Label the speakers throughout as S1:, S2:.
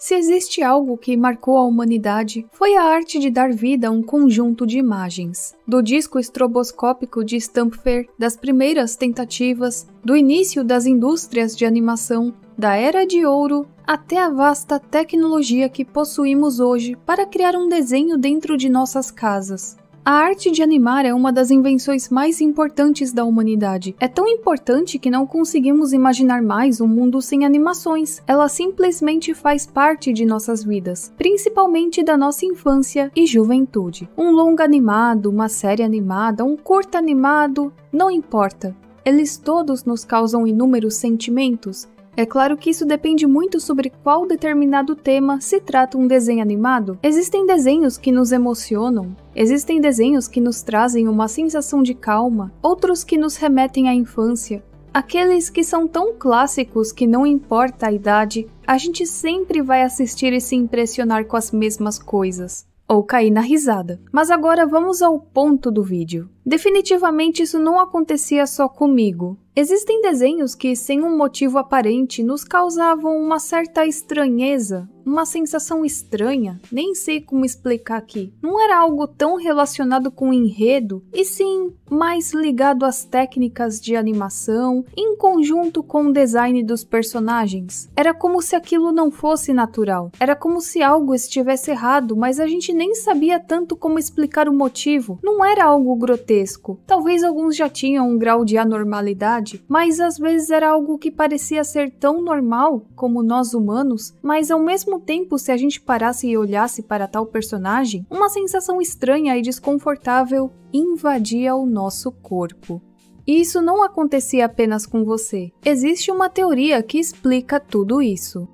S1: Se existe algo que marcou a humanidade, foi a arte de dar vida a um conjunto de imagens. Do disco estroboscópico de Stampfer, das primeiras tentativas, do início das indústrias de animação, da Era de Ouro, até a vasta tecnologia que possuímos hoje para criar um desenho dentro de nossas casas. A arte de animar é uma das invenções mais importantes da humanidade. É tão importante que não conseguimos imaginar mais um mundo sem animações. Ela simplesmente faz parte de nossas vidas, principalmente da nossa infância e juventude. Um longa animado, uma série animada, um curta animado, não importa. Eles todos nos causam inúmeros sentimentos. É claro que isso depende muito sobre qual determinado tema se trata um desenho animado. Existem desenhos que nos emocionam, existem desenhos que nos trazem uma sensação de calma, outros que nos remetem à infância. Aqueles que são tão clássicos que não importa a idade, a gente sempre vai assistir e se impressionar com as mesmas coisas. Ou cair na risada. Mas agora vamos ao ponto do vídeo. Definitivamente isso não acontecia só comigo. Existem desenhos que, sem um motivo aparente, nos causavam uma certa estranheza, uma sensação estranha, nem sei como explicar aqui. Não era algo tão relacionado com o enredo, e sim mais ligado às técnicas de animação, em conjunto com o design dos personagens. Era como se aquilo não fosse natural. Era como se algo estivesse errado, mas a gente nem sabia tanto como explicar o motivo. Não era algo grotesco. Talvez alguns já tinham um grau de anormalidade, mas às vezes era algo que parecia ser tão normal como nós humanos, mas ao mesmo tempo, se a gente parasse e olhasse para tal personagem, uma sensação estranha e desconfortável invadia o nosso corpo. E isso não acontecia apenas com você. Existe uma teoria que explica tudo isso.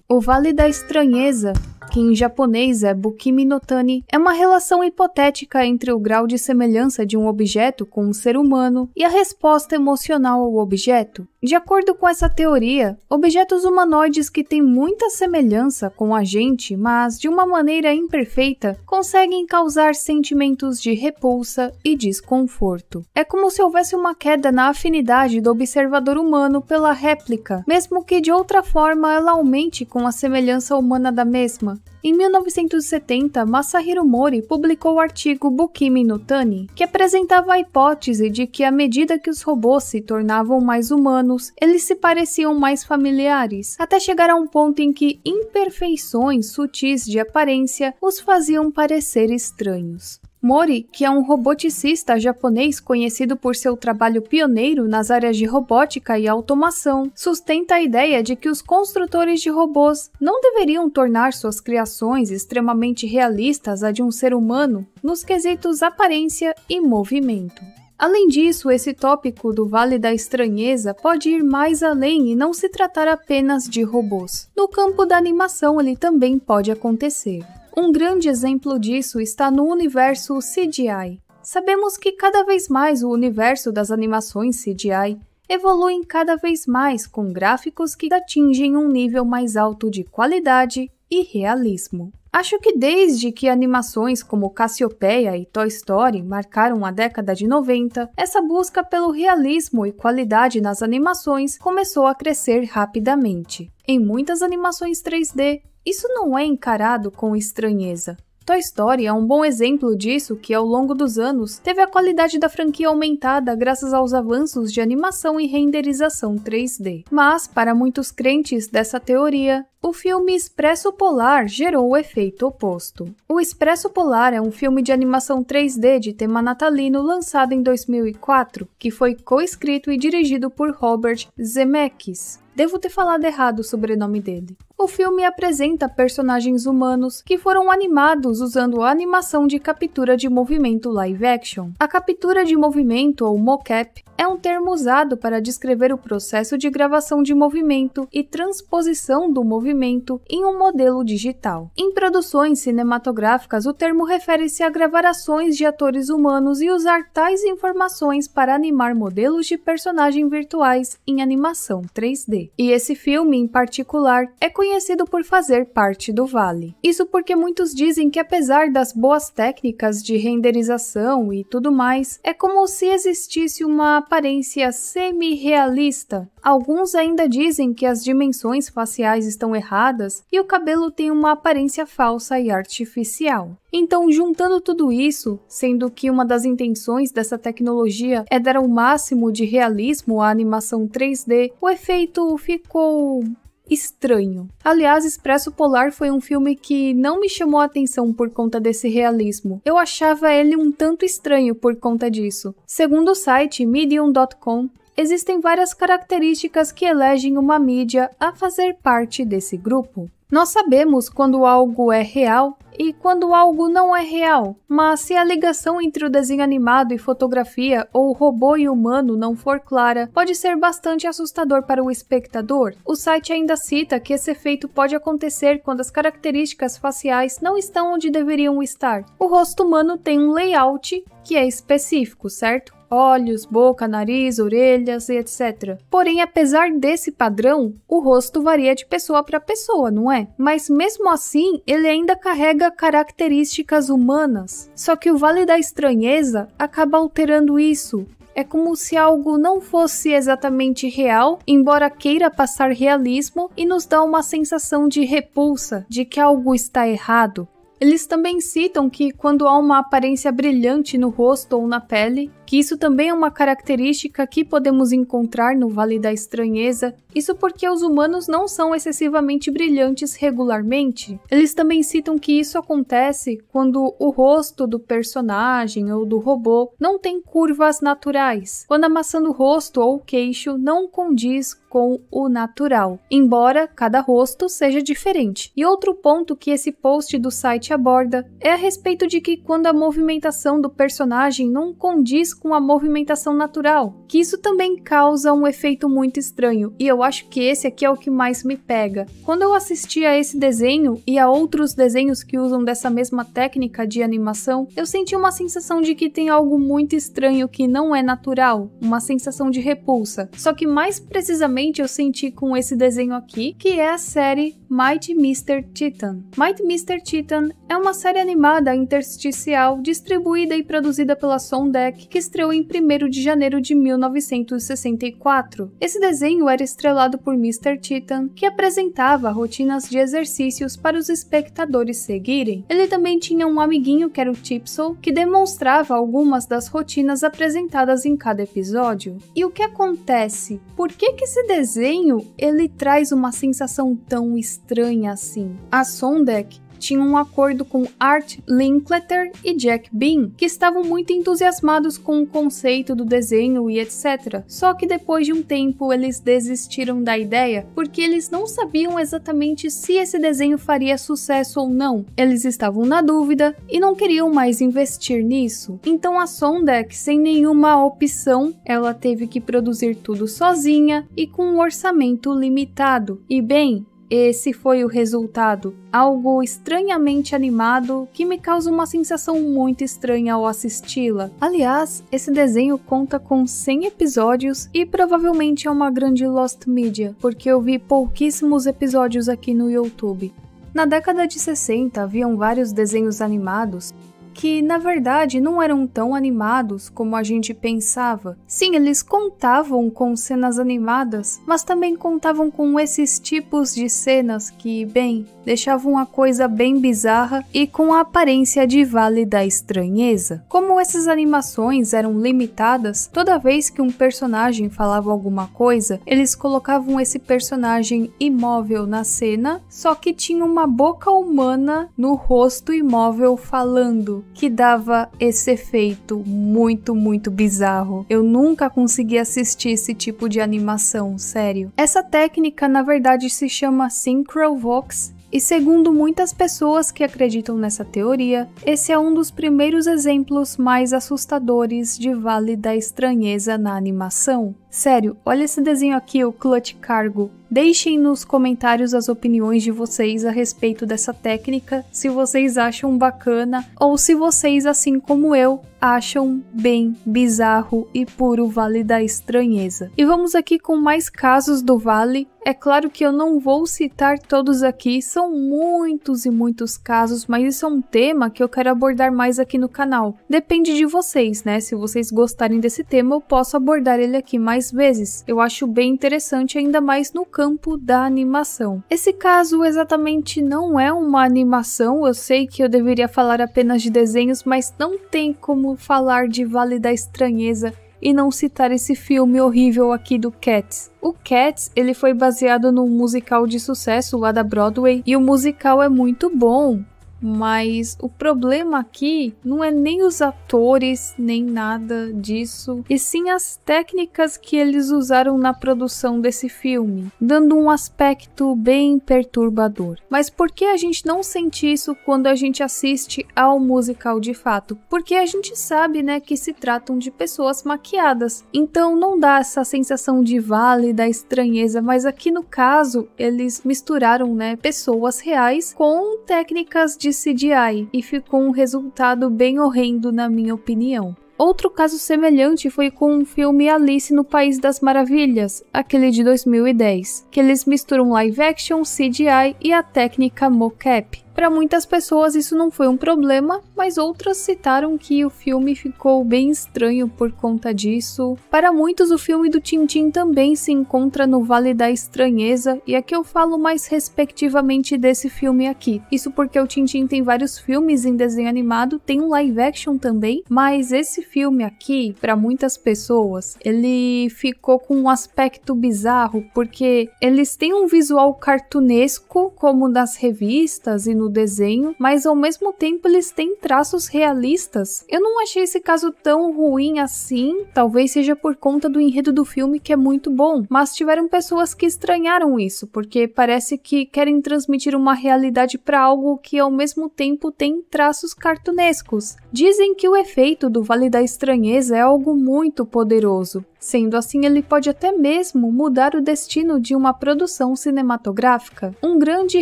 S1: O Vale da Estranheza, que em japonês é Bukimi no Tani, é uma relação hipotética entre o grau de semelhança de um objeto com um ser humano e a resposta emocional ao objeto. De acordo com essa teoria, objetos humanoides que têm muita semelhança com a gente, mas de uma maneira imperfeita, conseguem causar sentimentos de repulsa e desconforto. É como se houvesse uma queda na afinidade do observador humano pela réplica, mesmo que de outra forma ela aumente com a semelhança humana da mesma. Em 1970, Masahiro Mori publicou o artigo Bukimi no Tani, que apresentava a hipótese de que à medida que os robôs se tornavam mais humanos, eles se pareciam mais familiares, até chegar a um ponto em que imperfeições sutis de aparência os faziam parecer estranhos. Mori, que é um roboticista japonês conhecido por seu trabalho pioneiro nas áreas de robótica e automação, sustenta a ideia de que os construtores de robôs não deveriam tornar suas criações extremamente realistas à de um ser humano nos quesitos aparência e movimento. Além disso, esse tópico do Vale da Estranheza pode ir mais além e não se tratar apenas de robôs. No campo da animação, ele também pode acontecer. Um grande exemplo disso está no universo CGI. Sabemos que cada vez mais o universo das animações CGI evolui cada vez mais com gráficos que atingem um nível mais alto de qualidade e realismo. Acho que desde que animações como Cassiopeia e Toy Story marcaram a década de 90, essa busca pelo realismo e qualidade nas animações começou a crescer rapidamente. Em muitas animações 3D, isso não é encarado com estranheza. Toy Story é um bom exemplo disso que, ao longo dos anos, teve a qualidade da franquia aumentada graças aos avanços de animação e renderização 3D. Mas, para muitos crentes dessa teoria, o filme Expresso Polar gerou o efeito oposto. O Expresso Polar é um filme de animação 3D de tema natalino lançado em 2004, que foi coescrito e dirigido por Robert Zemeckis. Devo ter falado errado o sobrenome dele. O filme apresenta personagens humanos que foram animados usando a animação de captura de movimento live action. A captura de movimento, ou mocap, é um termo usado para descrever o processo de gravação de movimento e transposição do movimento em um modelo digital. Em produções cinematográficas, o termo refere-se a gravar ações de atores humanos e usar tais informações para animar modelos de personagens virtuais em animação 3D. E esse filme, em particular, é conhecido conhecido por fazer parte do Vale. Isso porque muitos dizem que apesar das boas técnicas de renderização e tudo mais, é como se existisse uma aparência semi-realista. Alguns ainda dizem que as dimensões faciais estão erradas e o cabelo tem uma aparência falsa e artificial. Então, juntando tudo isso, sendo que uma das intenções dessa tecnologia é dar o máximo de realismo à animação 3D, o efeito ficou estranho. Aliás, Expresso Polar foi um filme que não me chamou a atenção por conta desse realismo. Eu achava ele um tanto estranho por conta disso. Segundo o site Medium.com, existem várias características que elegem uma mídia a fazer parte desse grupo. Nós sabemos quando algo é real e quando algo não é real, mas se a ligação entre o desenho animado e fotografia ou robô e humano não for clara, pode ser bastante assustador para o espectador. O site ainda cita que esse efeito pode acontecer quando as características faciais não estão onde deveriam estar. O rosto humano tem um layout que é específico, certo? Olhos, boca, nariz, orelhas e etc. Porém, apesar desse padrão, o rosto varia de pessoa para pessoa, não é? Mas mesmo assim, ele ainda carrega características humanas. Só que o Vale da Estranheza acaba alterando isso. É como se algo não fosse exatamente real, embora queira passar realismo, e nos dá uma sensação de repulsa, de que algo está errado. Eles também citam que quando há uma aparência brilhante no rosto ou na pele, que isso também é uma característica que podemos encontrar no Vale da Estranheza, isso porque os humanos não são excessivamente brilhantes regularmente. Eles também citam que isso acontece quando o rosto do personagem ou do robô não tem curvas naturais, quando a maçã do rosto ou o queixo não condiz com o natural, embora cada rosto seja diferente. E outro ponto que esse post do site aborda é a respeito de que quando a movimentação do personagem não condiz com a movimentação natural, que isso também causa um efeito muito estranho, e eu acho que esse aqui é o que mais me pega. Quando eu assisti a esse desenho e a outros desenhos que usam dessa mesma técnica de animação, eu senti uma sensação de que tem algo muito estranho que não é natural, uma sensação de repulsa. Só que mais precisamente eu senti com esse desenho aqui, que é a série Mighty Mr. Titan. Mighty Mr. Titan é uma série animada intersticial distribuída e produzida pela Sondek, que estreou em 1º de janeiro de 1964. Esse desenho era estrelado por Mr. Titan, que apresentava rotinas de exercícios para os espectadores seguirem. Ele também tinha um amiguinho que era o Tipsel, que demonstrava algumas das rotinas apresentadas em cada episódio. E o que acontece? Por que esse desenho ele traz uma sensação tão estranha assim? A Sondek tinha um acordo com Art Linkletter e Jack Bean, que estavam muito entusiasmados com o conceito do desenho e etc. Só que depois de um tempo eles desistiram da ideia, porque eles não sabiam exatamente se esse desenho faria sucesso ou não. Eles estavam na dúvida e não queriam mais investir nisso. Então a Sondek, sem nenhuma opção, ela teve que produzir tudo sozinha e com um orçamento limitado. E bem, esse foi o resultado, algo estranhamente animado que me causa uma sensação muito estranha ao assisti-la. Aliás, esse desenho conta com 100 episódios e provavelmente é uma grande lost media, porque eu vi pouquíssimos episódios aqui no YouTube. Na década de 60 haviam vários desenhos animados que, na verdade, não eram tão animados como a gente pensava. Sim, eles contavam com cenas animadas, mas também contavam com esses tipos de cenas que, bem, deixavam a coisa bem bizarra e com a aparência de Vale da Estranheza. Como essas animações eram limitadas, toda vez que um personagem falava alguma coisa, eles colocavam esse personagem imóvel na cena, só que tinha uma boca humana no rosto imóvel falando, que dava esse efeito muito bizarro. Eu nunca consegui assistir esse tipo de animação, sério. Essa técnica, na verdade, se chama Synchrovox, e segundo muitas pessoas que acreditam nessa teoria, esse é um dos primeiros exemplos mais assustadores de Vale da Estranheza na animação. Sério, olha esse desenho aqui, o Clutch Cargo. Deixem nos comentários as opiniões de vocês a respeito dessa técnica, se vocês acham bacana ou se vocês, assim como eu, acham bem bizarro e puro Vale da Estranheza. E vamos aqui com mais casos do Vale. É claro que eu não vou citar todos aqui, são muitos e muitos casos, mas isso é um tema que eu quero abordar mais aqui no canal. Depende de vocês, né? Se vocês gostarem desse tema, eu posso abordar ele aqui mais vezes. Eu acho bem interessante, ainda mais no campo da animação. Esse caso exatamente não é uma animação, eu sei que eu deveria falar apenas de desenhos, mas não tem como falar de Vale da Estranheza e não citar esse filme horrível aqui do Cats. O Cats, ele foi baseado num musical de sucesso lá da Broadway e o musical é muito bom. Mas o problema aqui não é nem os atores, nem nada disso, e sim as técnicas que eles usaram na produção desse filme, dando um aspecto bem perturbador. Mas por que a gente não sente isso quando a gente assiste ao musical de fato? Porque a gente sabe, né, que se tratam de pessoas maquiadas, então não dá essa sensação de Vale da Estranheza, mas aqui no caso eles misturaram, né, pessoas reais com técnicas de CGI e ficou um resultado bem horrendo na minha opinião. Outro caso semelhante foi com o filme Alice no País das Maravilhas, aquele de 2010, que eles misturam live action, CGI e a técnica mocap. Para muitas pessoas isso não foi um problema, mas outras citaram que o filme ficou bem estranho por conta disso. Para muitos o filme do Tintin também se encontra no Vale da Estranheza, e aqui eu falo mais respectivamente desse filme aqui. Isso porque o Tintin tem vários filmes em desenho animado, tem um live action também, mas esse filme aqui, para muitas pessoas, ele ficou com um aspecto bizarro, porque eles têm um visual cartunesco, como nas revistas e no desenho, mas ao mesmo tempo eles têm traços realistas. Eu não achei esse caso tão ruim assim, talvez seja por conta do enredo do filme que é muito bom, mas tiveram pessoas que estranharam isso, porque parece que querem transmitir uma realidade para algo que ao mesmo tempo tem traços cartunescos. Dizem que o efeito do Vale da Estranheza é algo muito poderoso. Sendo assim, ele pode até mesmo mudar o destino de uma produção cinematográfica. Um grande e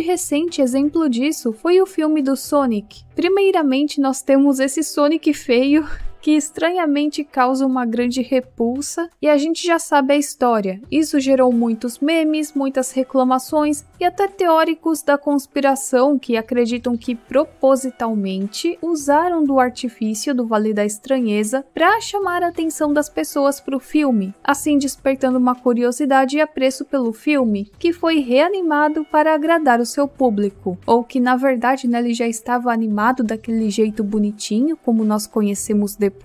S1: recente exemplo disso foi o filme do Sonic. Primeiramente, nós temos esse Sonic feio, que estranhamente causa uma grande repulsa, e a gente já sabe a história. Isso gerou muitos memes, muitas reclamações e até teóricos da conspiração que acreditam que propositalmente usaram do artifício do Vale da Estranheza para chamar a atenção das pessoas para o filme, assim despertando uma curiosidade e apreço pelo filme, que foi reanimado para agradar o seu público, ou que na verdade, né, ele já estava animado daquele jeito bonitinho, como nós conhecemos depois,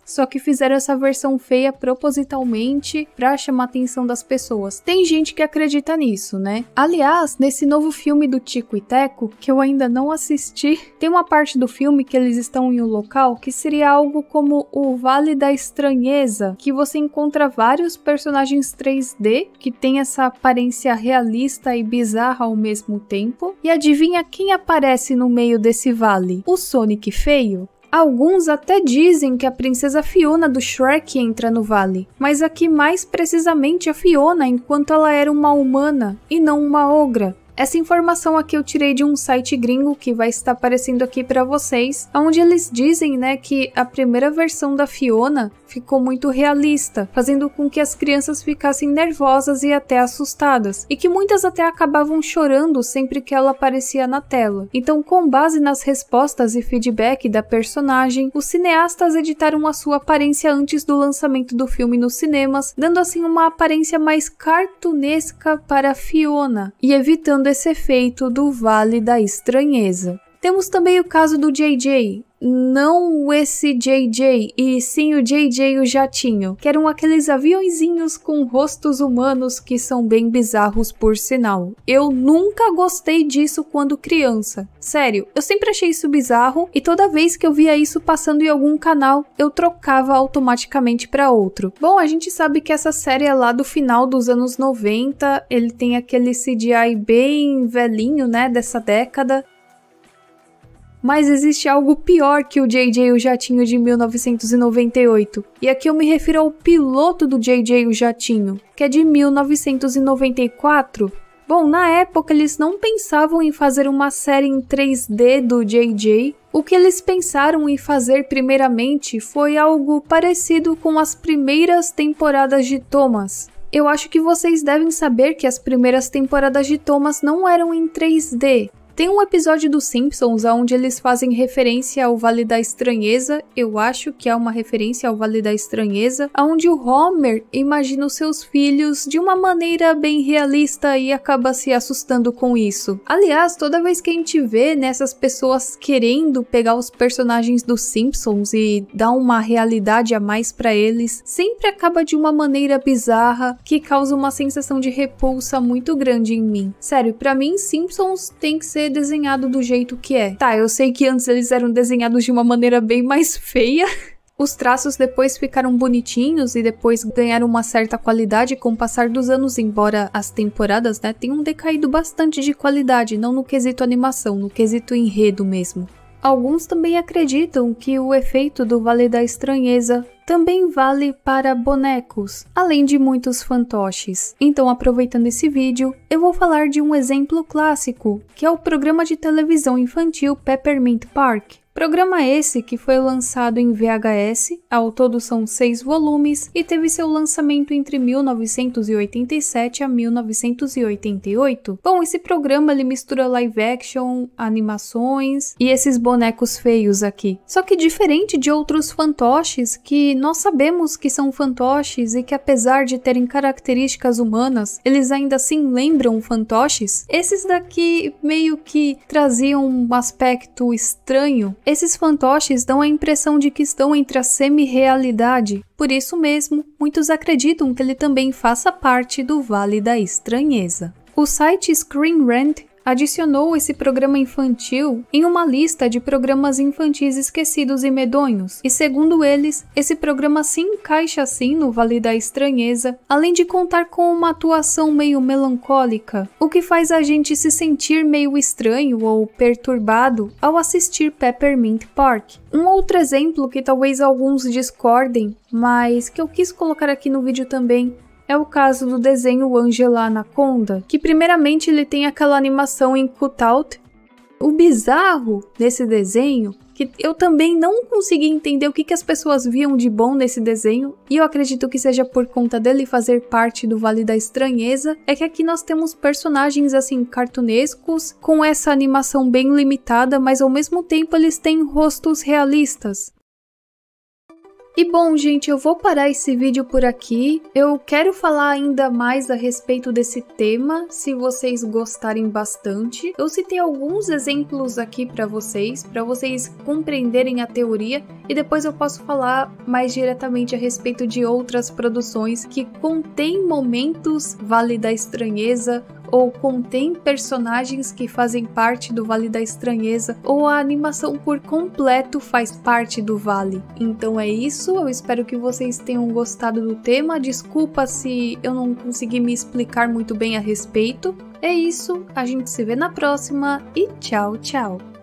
S1: só que fizeram essa versão feia propositalmente para chamar a atenção das pessoas. Tem gente que acredita nisso, né? Aliás, nesse novo filme do Tico e Teco, que eu ainda não assisti, tem uma parte do filme que eles estão em um local que seria algo como o Vale da Estranheza, que você encontra vários personagens 3D que tem essa aparência realista e bizarra ao mesmo tempo. E adivinha quem aparece no meio desse vale? O Sonic feio? Alguns até dizem que a princesa Fiona do Shrek entra no vale, mas aqui mais precisamente a Fiona enquanto ela era uma humana e não uma ogra. Essa informação aqui eu tirei de um site gringo que vai estar aparecendo aqui para vocês, onde eles dizem, né, que a primeira versão da Fiona ficou muito realista, fazendo com que as crianças ficassem nervosas e até assustadas, e que muitas até acabavam chorando sempre que ela aparecia na tela. Então, com base nas respostas e feedback da personagem, os cineastas editaram a sua aparência antes do lançamento do filme nos cinemas, dando assim uma aparência mais cartunesca para Fiona, e evitando esse efeito do Vale da Estranheza. Temos também o caso do JJ, não esse JJ, e sim o JJ o Jatinho, que eram aqueles aviõezinhos com rostos humanos que são bem bizarros por sinal. Eu nunca gostei disso quando criança. Sério, eu sempre achei isso bizarro e toda vez que eu via isso passando em algum canal, eu trocava automaticamente para outro. Bom, a gente sabe que essa série é lá do final dos anos 90, ele tem aquele CGI bem velhinho, né, dessa década. Mas existe algo pior que o JJ o Jatinho de 1998. E aqui eu me refiro ao piloto do JJ o Jatinho, que é de 1994. Bom, na época eles não pensavam em fazer uma série em 3D do JJ. O que eles pensaram em fazer primeiramente foi algo parecido com as primeiras temporadas de Thomas. Eu acho que vocês devem saber que as primeiras temporadas de Thomas não eram em 3D. Tem um episódio dos Simpsons onde eles fazem referência ao Vale da Estranheza, eu acho que é uma referência ao Vale da Estranheza, onde o Homer imagina os seus filhos de uma maneira bem realista e acaba se assustando com isso. Aliás, toda vez que a gente vê nessas pessoas querendo pegar os personagens dos Simpsons e dar uma realidade a mais pra eles, sempre acaba de uma maneira bizarra que causa uma sensação de repulsa muito grande em mim. Sério, pra mim Simpsons tem que ser desenhado do jeito que é. Tá, eu sei que antes eles eram desenhados de uma maneira bem mais feia. Os traços depois ficaram bonitinhos e depois ganharam uma certa qualidade com o passar dos anos, embora as temporadas, né, tenham decaído bastante de qualidade, não no quesito animação, no quesito enredo mesmo. Alguns também acreditam que o efeito do Vale da Estranheza também vale para bonecos, além de muitos fantoches. Então, aproveitando esse vídeo, eu vou falar de um exemplo clássico, que é o programa de televisão infantil Peppermint Park. Programa esse que foi lançado em VHS, ao todo são 6 volumes, e teve seu lançamento entre 1987 a 1988. Bom, esse programa ele mistura live action, animações e esses bonecos feios aqui. Só que diferente de outros fantoches que nós sabemos que são fantoches e que apesar de terem características humanas, eles ainda assim lembram fantoches, esses daqui meio que traziam um aspecto estranho. Esses fantoches dão a impressão de que estão entre a semi-realidade. Por isso mesmo, muitos acreditam que ele também faça parte do Vale da Estranheza. O site Screen Rant adicionou esse programa infantil em uma lista de programas infantis esquecidos e medonhos, e segundo eles, esse programa se encaixa assim no Vale da Estranheza, além de contar com uma atuação meio melancólica, o que faz a gente se sentir meio estranho ou perturbado ao assistir Peppermint Park. Um outro exemplo que talvez alguns discordem, mas que eu quis colocar aqui no vídeo também, é o caso do desenho Angela Anaconda, que primeiramente ele tem aquela animação em cutout. O bizarro desse desenho, que eu também não consegui entender o que as pessoas viam de bom nesse desenho, e eu acredito que seja por conta dele fazer parte do Vale da Estranheza, é que aqui nós temos personagens assim cartunescos, com essa animação bem limitada, mas ao mesmo tempo eles têm rostos realistas. E bom, gente, eu vou parar esse vídeo por aqui. Eu quero falar ainda mais a respeito desse tema, se vocês gostarem bastante. Eu citei alguns exemplos aqui para vocês compreenderem a teoria, e depois eu posso falar mais diretamente a respeito de outras produções que contêm momentos Vale da Estranheza, ou contém personagens que fazem parte do Vale da Estranheza, ou a animação por completo faz parte do Vale. Então é isso, eu espero que vocês tenham gostado do tema, desculpa se eu não consegui me explicar muito bem a respeito. É isso, a gente se vê na próxima e tchau, tchau!